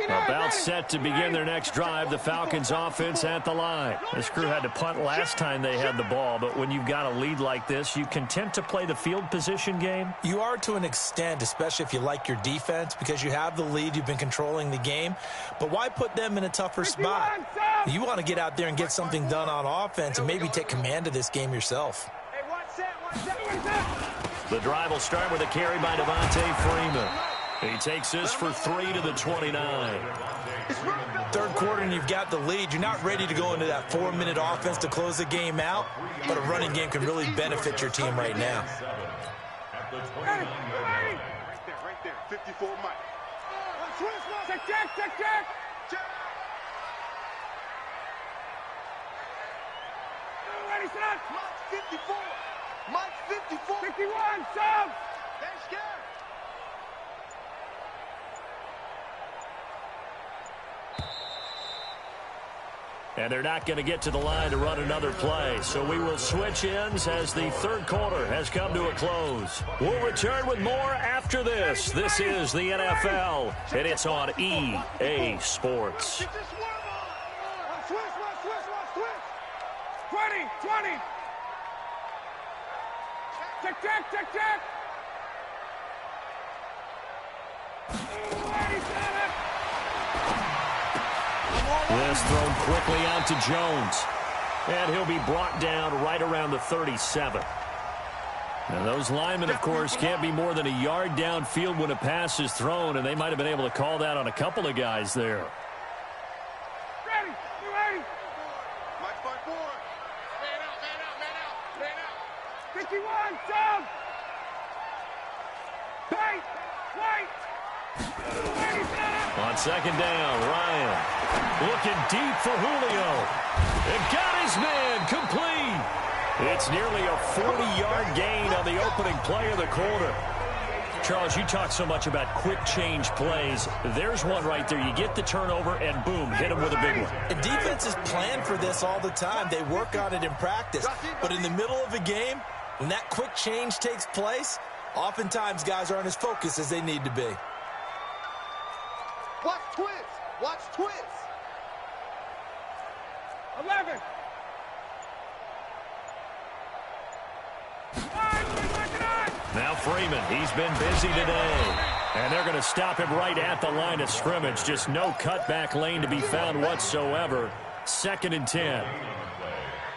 About set to begin their next drive, the Falcons offense at the line. This crew had to punt last time they had the ball, but when you've got a lead like this, you content to play the field position game? You are to an extent, especially if you like your defense, because you have the lead, you've been controlling the game. But why put them in a tougher spot? You want to get out there and get something done on offense and maybe take command of this game yourself. The drive will start with a carry by Devontae Freeman. He takes this for 3 to the 29. 3rd quarter and you've got the lead. You're not ready to go into that 4-minute offense to close the game out, but a running game can really benefit your team right now. Right there. 54 Mike. Check. Ready, set. March 54. March 54. 51, sub. They're scared. And they're not going to get to the line to run another play. So we will switch ends as the 3rd quarter has come to a close. We'll return with more after this. This is the NFL, and it's on EA Sports. 20. Check. This thrown quickly out to Jones. And he'll be brought down right around the 37. And those linemen, of course, can't be more than a yard downfield when a pass is thrown, and they might have been able to call that on a couple of guys there. Ready. 51, sub. Wait. On 2nd down, Ryan looking deep for Julio. And got his man complete. It's nearly a 40-yard gain on the opening play of the quarter. Charles, you talk so much about quick change plays. There's one right there. You get the turnover, and boom, hit him with a big one. And defenses plan for this all the time. They work on it in practice. But in the middle of a game, when that quick change takes place, oftentimes guys aren't as focused as they need to be. Watch twist. Watch twist. 11. Now Freeman, he's been busy today. And they're going to stop him right at the line of scrimmage. Just no cutback lane to be found whatsoever. 2nd and 10.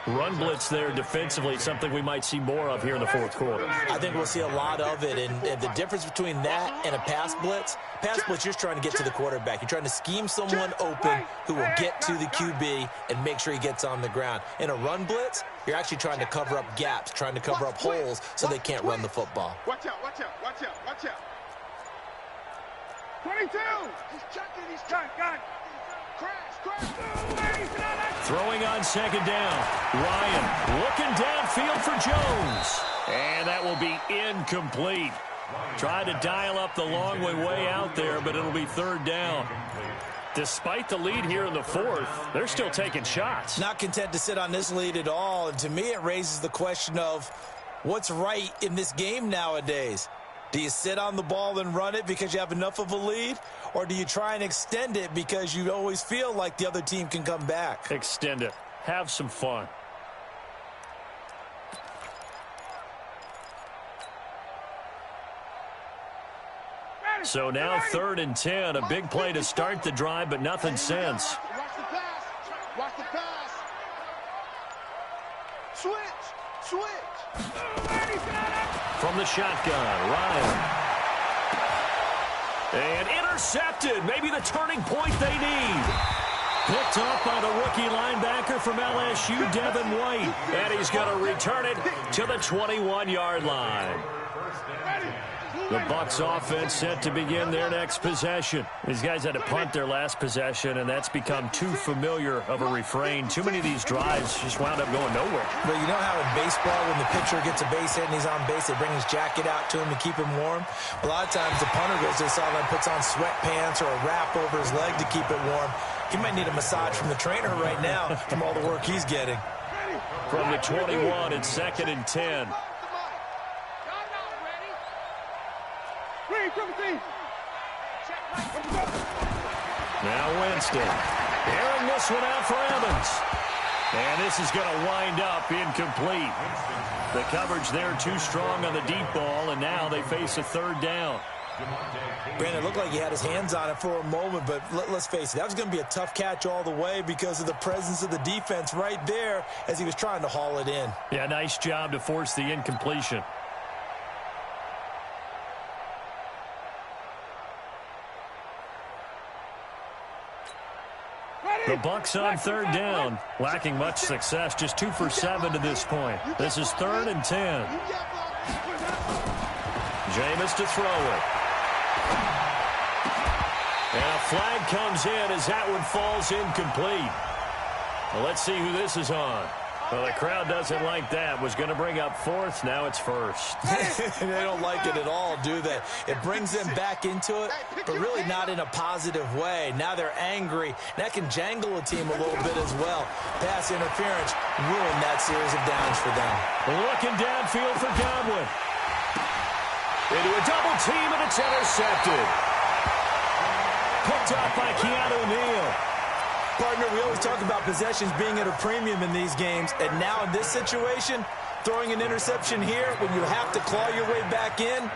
Run blitz there defensively, something we might see more of here in the fourth quarter. I think we'll see a lot of it, and the difference between that and a pass blitz, you're just trying to get to the quarterback. You're trying to scheme someone open who will get to the QB and make sure he gets on the ground. In a run blitz, you're actually trying to cover up gaps, trying to cover up holes so they can't run the football. Watch out, watch out, watch out, watch out. 22. He's checking. He's checking. Got. Crash. Throwing on 2nd down. Ryan looking downfield for Jones. And that will be incomplete. Tried to dial up the long way out there, but it'll be 3rd down. Despite the lead here in the 4th, they're still taking shots. Not content to sit on this lead at all, and to me it raises the question of what's right in this game nowadays. Do you sit on the ball and run it because you have enough of a lead? Or do you try and extend it because you always feel like the other team can come back? Extend it. Have some fun. So now 3rd and 10. A big play to start the drive, but nothing since. Watch the pass. Watch the pass. Switch. From the shotgun, Ryan. And intercepted. Maybe the turning point they need. Picked up by the rookie linebacker from LSU, Devin White. And he's going to return it to the 21-yard line. The Bucs offense set to begin their next possession. These guys had to punt their last possession, and that's become too familiar of a refrain. Too many of these drives just wound up going nowhere. But you know how in baseball, when the pitcher gets a base hit and he's on base, they bring his jacket out to him to keep him warm? A lot of times the punter goes to the sideline, puts on sweatpants or a wrap over his leg to keep it warm. He might need a massage from the trainer right now from all the work he's getting. From the 21, it's 2nd and 10. Now Winston. Airing this one out for Evans. And this is going to wind up incomplete. The coverage there too strong on the deep ball, and now they face a 3rd down. Brandon, it looked like he had his hands on it for a moment, but let's face it, that was going to be a tough catch all the way because of the presence of the defense right there as he was trying to haul it in. Yeah, nice job to force the incompletion. The Bucs on 3rd down, lacking much success, just 2 for 7 to this point. This is 3rd and 10. Jameis to throw it. And a flag comes in as that one falls incomplete. Well, let's see who this is on. Well, the crowd doesn't like that. Was going to bring up 4th. Now it's 1st. They don't like it at all, do they? It brings them back into it, but really not in a positive way. Now they're angry. That can jangle a team a little bit as well. Pass interference ruined that series of downs for them. Looking downfield for Godwin. Into a double team, and it's intercepted. Picked up by Keanu Neal. Partner, we always talk about possessions being at a premium in these games, and now in this situation, throwing an interception here when you have to claw your way back in,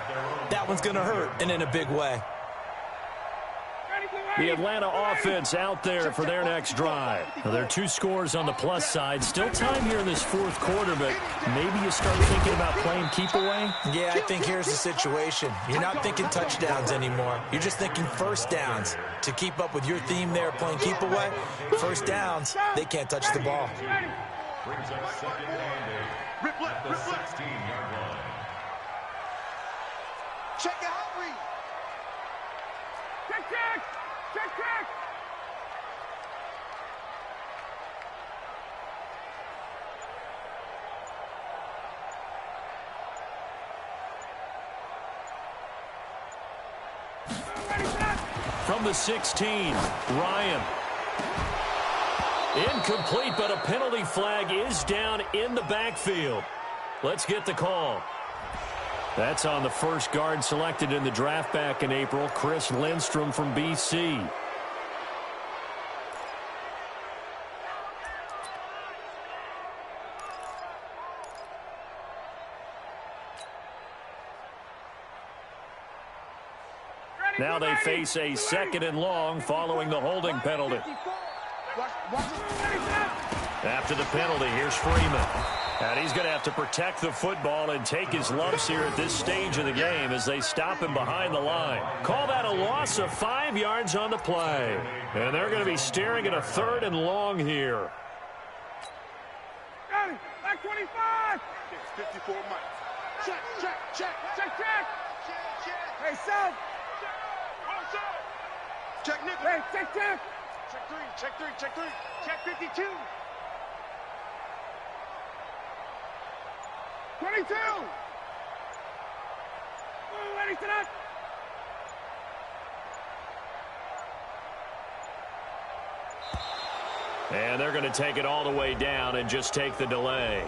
that one's going to hurt, and in a big way. The Atlanta offense out there for their next drive. Now, there are 2 scores on the plus side. Still time here in this 4th quarter, but maybe you start thinking about playing keep away? Yeah, I think here's the situation. You're not thinking touchdowns anymore. You're just thinking first downs. To keep up with your theme there, playing keep away, first downs, they can't touch the ball. Brings up 2nd and 8 at the 16-yard line. Check it out, Reed. Check. From the 16, Ryan. Incomplete, but a penalty flag is down in the backfield. Let's get the call. That's on the first guard selected in the draft back in April, Chris Lindstrom from BC. Now they face a 2nd and long following the holding penalty. After the penalty, here's Freeman. And he's going to have to protect the football and take his lumps here at this stage of the game as they stop him behind the line. Call that a loss of 5 yards on the play. And they're going to be staring at a 3rd and long here. Back 25. 54 miles. Check. Hey, South. Check nickel. Hey, check. Check 3. Check 52. 22. Ready to that. And they're going to take it all the way down and just take the delay.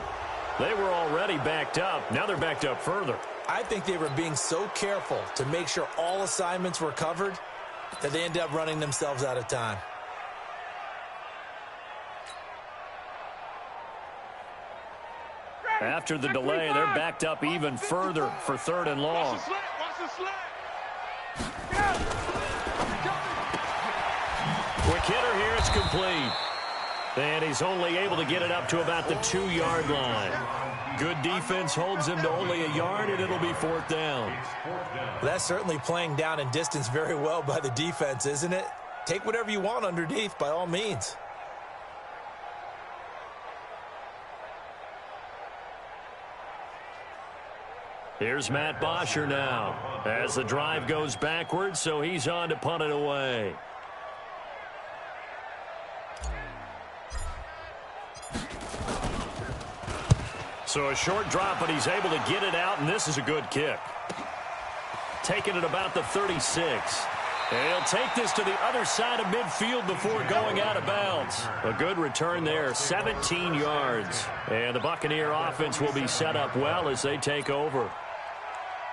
They were already backed up. Now they're backed up further. I think they were being so careful to make sure all assignments were covered that they ended up running themselves out of time. After the delay, they're backed up even further for 3rd and long. Watch the slant. Quick hitter here, it's complete. And he's only able to get it up to about the 2-yard line. Good defense holds him to only a yard, and it'll be 4th down. That's certainly playing down in distance very well by the defense, isn't it? Take whatever you want underneath, by all means. Here's Matt Bosher now as the drive goes backwards, so he's on to punt it away. So a short drop, but he's able to get it out, and this is a good kick. Taking it about the 36. And he'll take this to the other side of midfield before going out of bounds. A good return there, 17 yards. And the Buccaneer offense will be set up well as they take over.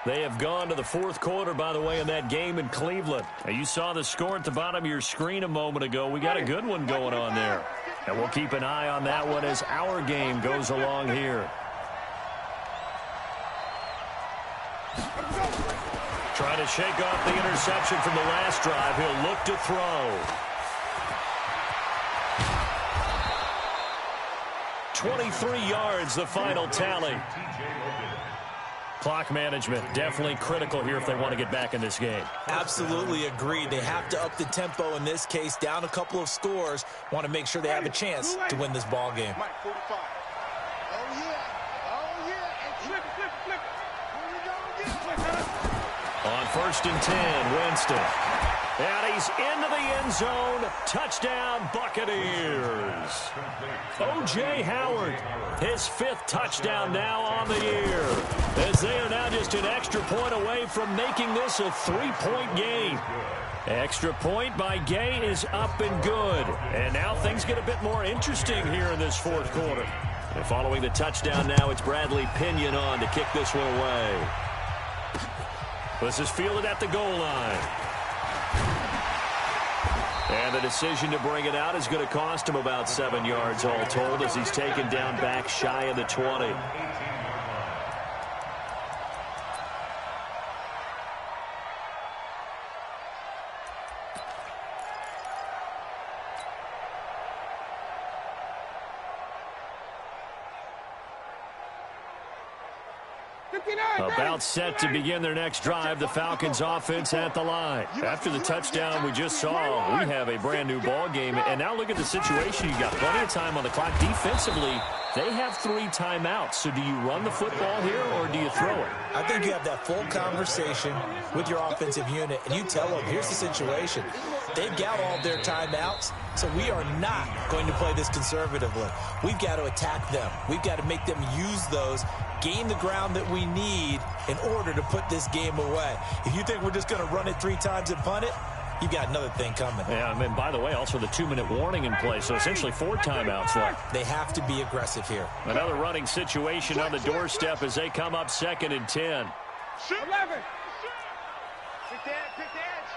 They have gone to the 4th quarter, by the way, in that game in Cleveland. Now, you saw the score at the bottom of your screen a moment ago. We got a good one going on there. And we'll keep an eye on that one as our game goes along here. Trying to shake off the interception from the last drive. He'll look to throw. 23 yards, the final tally. Clock management, definitely critical here if they want to get back in this game. Absolutely agreed. They have to up the tempo in this case, down a couple of scores. Want to make sure they have a chance to win this ball game. Mike, 45. Oh, yeah. And flip. Here we go again. On 1st and 10, Winston. And he's into the end zone. Touchdown, Buccaneers. O.J. Howard, his 5th touchdown now on the year, as they are now just an extra point away from making this a 3-point game. Extra point by Gay is up and good. And now things get a bit more interesting here in this 4th quarter. And following the touchdown now, it's Bradley Pinion on to kick this one away. This is fielded at the goal line. And the decision to bring it out is going to cost him about 7 yards all told as he's taken down back shy of the 20. About set to begin their next drive, the Falcons offense at the line. After the touchdown we just saw, we have a brand new ball game. And now look at the situation. You got plenty of time on the clock. Defensively, they have 3 timeouts. So do you run the football here or do you throw it? I think you have that full conversation with your offensive unit, and you tell them, here's the situation. They've got all their timeouts, so we are not going to play this conservatively. We've got to attack them. We've got to make them use those, gain the ground that we need in order to put this game away. If you think we're just going to run it 3 times and punt it, you've got another thing coming. Yeah, and by the way, also the 2-minute warning in place, so essentially 4 timeouts left. They have to be aggressive here. Another running situation on the doorstep as they come up 2nd and 10. Shoot. 11. Pick the edge, pick the edge.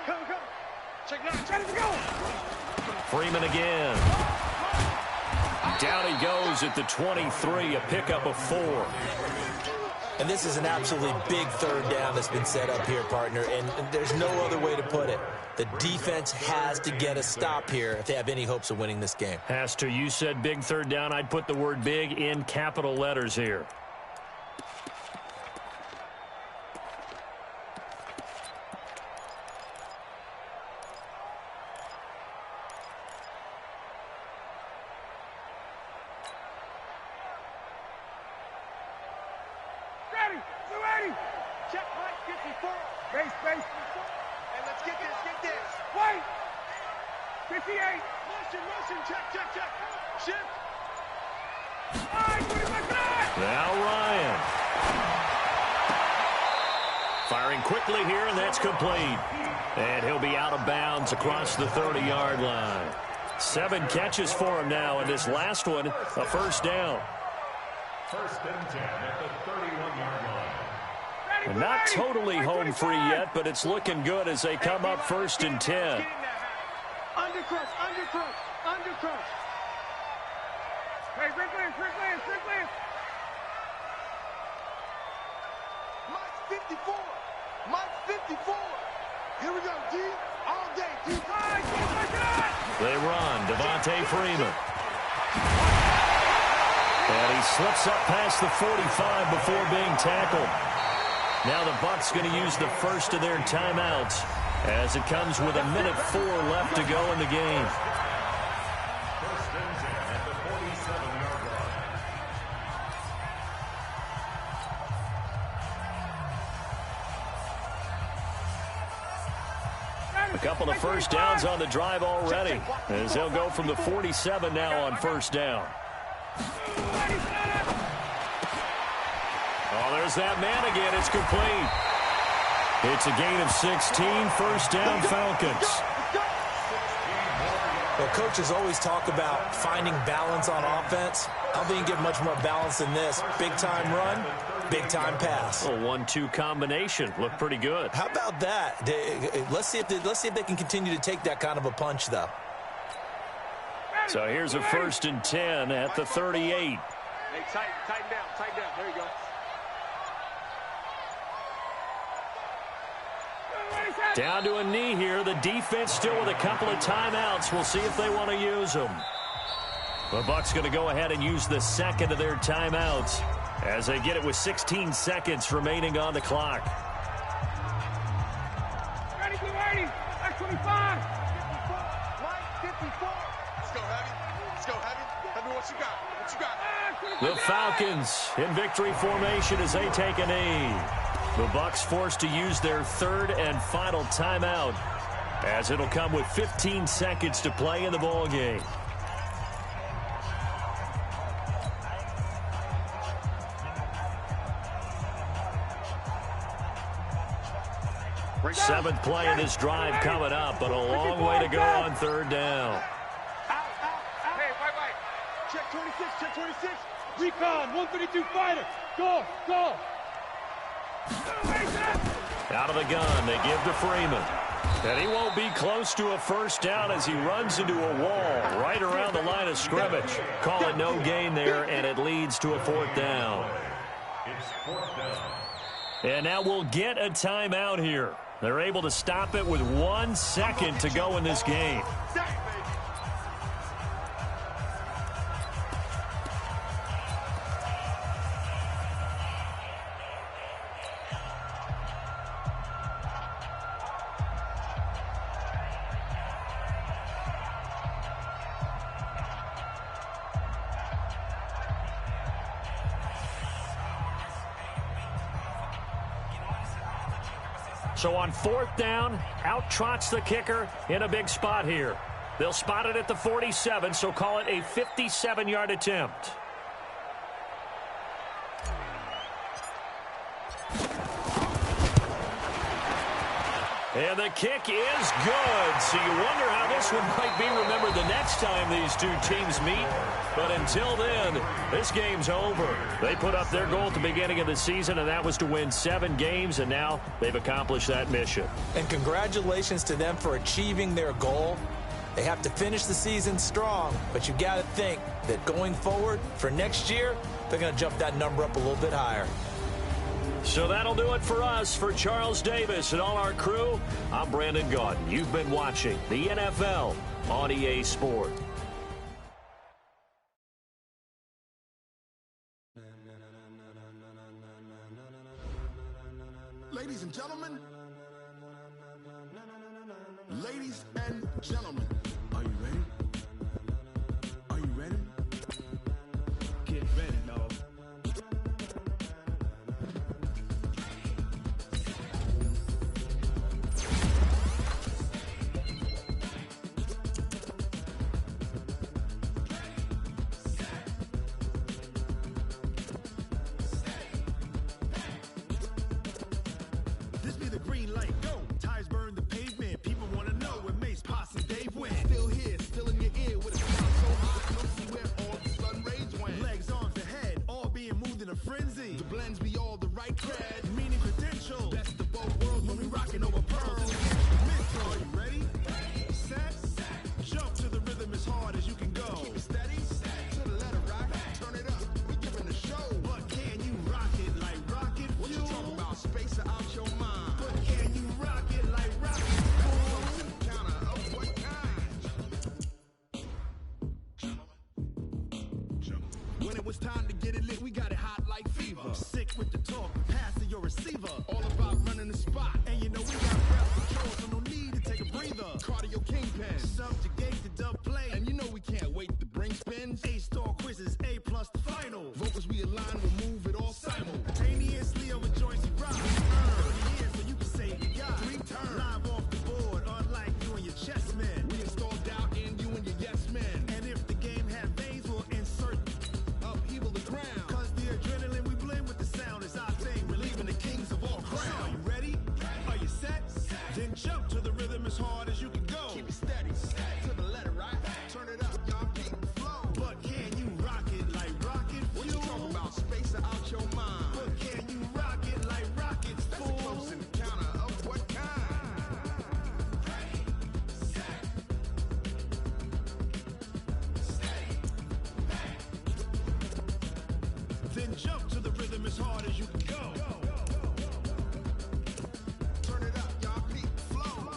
Come, come. Check now. Ready to go. Freeman again. Down he goes at the 23, a pickup of 4. And this is an absolutely big third down that's been set up here, partner, and there's no other way to put it. The defense has to get a stop here if they have any hopes of winning this game. Has to. You said big third down. I'd put the word big in capital letters here. Ready. 280. Check right, 54. Base, base. Hey, let's get this, get this. Wait. 58. Motion, motion, check, check, check. Shift. All right, 25. Now Ryan. Firing quickly here, and that's complete. And he'll be out of bounds across the 30-yard line. 7 catches for him now, and this last one, a first down. First and 10 at the 31-yard line. And not totally home free yet, but it's looking good as they come up first and 10. Get in there. Undercrush, undercrush, undercrush. Hey, Rickland. Mike's 54. Mike's 54. Here we go, D. All day, D. They run. Devontae Freeman. And he slips up past the 45 before being tackled. Now the Bucs going to use the first of their timeouts as it comes with 1:04 left to go in the game. First and 10 at the 47-yard line. A couple of first downs on the drive already as they'll go from the 47 now on first down. Oh, there's that man again. It's complete. It's a gain of 16. First down, Falcons. Well, coaches always talk about finding balance on offense. I don't think you get much more balance than this. Big-time run, big-time pass. A 1-2 combination. Looked pretty good. How about that? Let's see if they can continue to take that kind of a punch, though. So here's a first and 10 at the 38. Hey, tighten down. There you go. Down to a knee here. The defense still with a couple of timeouts. We'll see if they want to use them. The Bucs going to go ahead and use the second of their timeouts as they get it with 16 seconds remaining on the clock. Ready, 280. That's 25. Mike, 54. Let's go, Heavy. Heavy, what you got? The Falcons in victory formation as they take a knee. The Bucs forced to use their third and final timeout as it'll come with 15 seconds to play in the ball game. Seventh play of this drive coming up, but a long way to go on third down. Hey, wait. Check 26, check 26. Recon, 132 fighter. Go. Out of the gun, they give to Freeman. And he won't be close to a first down as he runs into a wall right around the line of scrimmage. Call it no gain there, and it leads to a fourth down. It's fourth down. And now we'll get a timeout here. They're able to stop it with 1 second to go in this game. So on fourth down, out trots the kicker in a big spot here. They'll spot it at the 47, so call it a 57-yard attempt. And the kick is good. So you wonder how this one might be remembered the next time these two teams meet. But until then, this game's over. They put up their goal at the beginning of the season, and that was to win 7 games, and now they've accomplished that mission. And congratulations to them for achieving their goal. They have to finish the season strong, but you got to think that going forward for next year, they're going to jump that number up a little bit higher. So that'll do it for us. For Charles Davis and all our crew, I'm Brandon Gaudin. You've been watching the NFL on EA Sport. Ladies and gentlemen, are you ready? Are you ready? Get ready, dog. This be the green light, go. Tires burn the pavement, people want to know where Mace, Posse, Dave went. Still here, still in your ear with a sound so hot, you don't see where all the sun rays went. Legs, arms, the head, all being moved in a frenzy. The blends be all the right cred, meaning credential. Best of both worlds when we rocking over pearls and mental. Are you ready? Set, jump to the rhythm as hard as you can go. Keep it steady, to the letter rock, turn it up, we giving a show. But can you rock it like rocket fuel? What you talking about, space or out your mind? But can you rock it like rocket fuel? Counter of what kind? When it was time to get it lit, we got it hot like fever. Sick with the talk, passing your receiver. All about running the spot. And you know we got rap control, so no need to take a breather. Cardio kingpin, subjugate the dub play. And you know we can't wait to bring spins. A-star quizzes, A+ the final. Vocals we align, we'll move it all simultaneously over joints and rhymes. 30 years, so you can say you got 3 turns. Live off the board, unlike you and your chess men. We install doubt in you and your yes men. And if the game had veins, we'll insert upheaval the ground. Cause the adrenaline we blend with the sound is our thing, relieving the kings of all crowns. So are you ready? Are you set? Then jump to the rhythm as hard as you can go. Keep it steady, to the letter right. Turn it up, y'all keep the flow. But can you rock it like rocket fuel? What you talking about, space or out your mind? But can you rock it like rockets, fool? That's a close encounter of what kind? Then jump to the rhythm as hard as you can go. Turn it up, y'all keep the flow.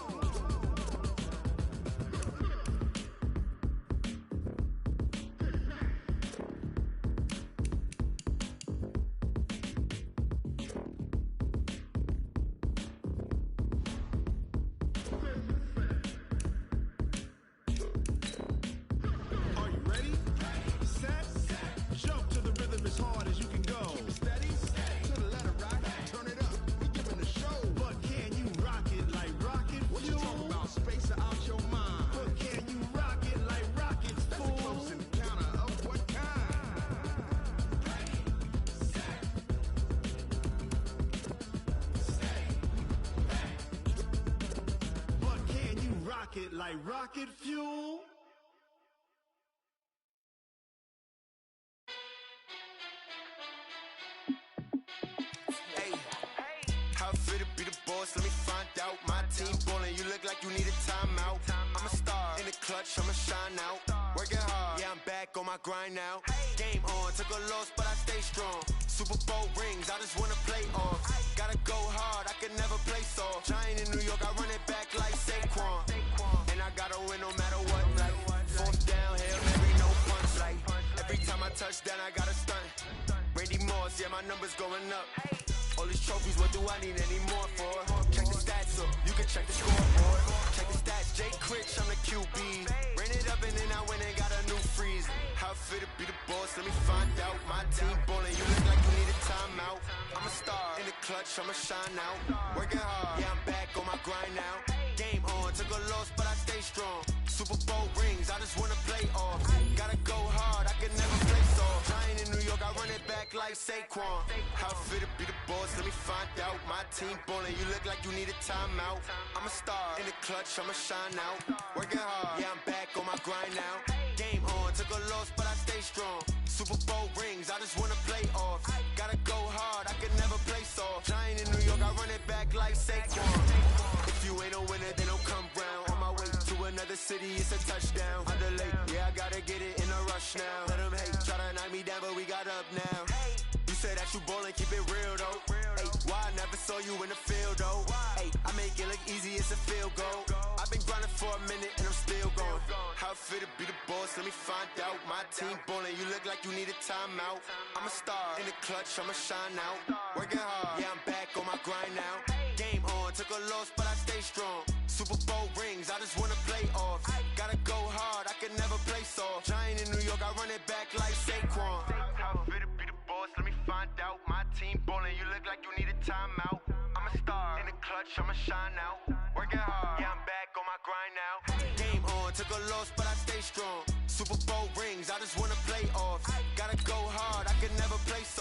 Are you ready? Set, jump to the rhythm as hard as you can go. Keep it steady, to the letter right. Turn it up, we giving a show. But can you rock it like rocket fuel? What you talking about, space or out your mind? But can you rock it like rockets, fool? That's a close encounter of what kind? But can you rock it like rocket fuel? Hey, how fit to be the boss? Let me find out. My team ballin', you look like you need a timeout. I'm a star in the clutch, I'ma shine out. Working hard, yeah, I'm back on my grind now. Game on, took a loss, but I stay strong. Super Bowl rings, I just wanna play off. Gotta go hard, I can never play soft. Giant in New York, I run it back like Saquon. And I gotta win no matter what. Fourth down, Hail Mary, no punch. Like, every time I touch down, I gotta stunt. Brady Moss, yeah, my numbers going up. All these trophies, what do I need any more for? Check the stats up, you can check the scoreboard. Check the stats, Jake Critch, I'm the QB. Ran it up and then I went and got a new freeze. How fit to be the boss, let me find out. My team ballin', you look like you need a timeout. I'm a star in the clutch, I'ma shine out. Working hard, yeah, I'm back on my grind now. Game on, on, took a loss, but I stay strong. Super Bowl rings, I just wanna play off. Gotta go hard, I can never play soft. Giant in New York, I run it back like Saquon. How fit to be the boss, let me find out. My team ballin', you look like you need a timeout. I'm a star, in the clutch, I'ma shine out. Working hard, yeah, I'm back on my grind now. Game on, took a loss, but I stay strong. Super Bowl rings, I just wanna play off. Gotta go hard, I can never play soft. Giant in New York, I run it back like Saquon. If you ain't a winner, then don't come round. On my way to another city, it's a touchdown. Underlay, yeah, I gotta get it in a rush now. Let them hate, try to knock me down, but we got up now. You say that you ballin', keep it real though. Hey, why I never saw you in the field though? Hey, I make it look easy, it's a field goal. I've been grinding for a minute and I'm still going. How fit to be the boss, let me find out. My team ballin', you look like you need a timeout. I'm a star, in the clutch, I'ma shine out. Working hard, yeah, I'm back on my grind now. Game on, took a loss, but I stay strong. Super Bowl rings, I just wanna play off. Gotta go hard, I can never play soft. Giant in New York, I run it back like Saquon. How fit to be the boss, let me find out. My team ballin', you look like you need a timeout. I'm a star, in the clutch, I'ma shine out. Working hard, yeah, I'm back on my grind now. Game on, took a loss, but I stay strong. Super Bowl rings, I just wanna play off. Gotta go hard, I can never play soft.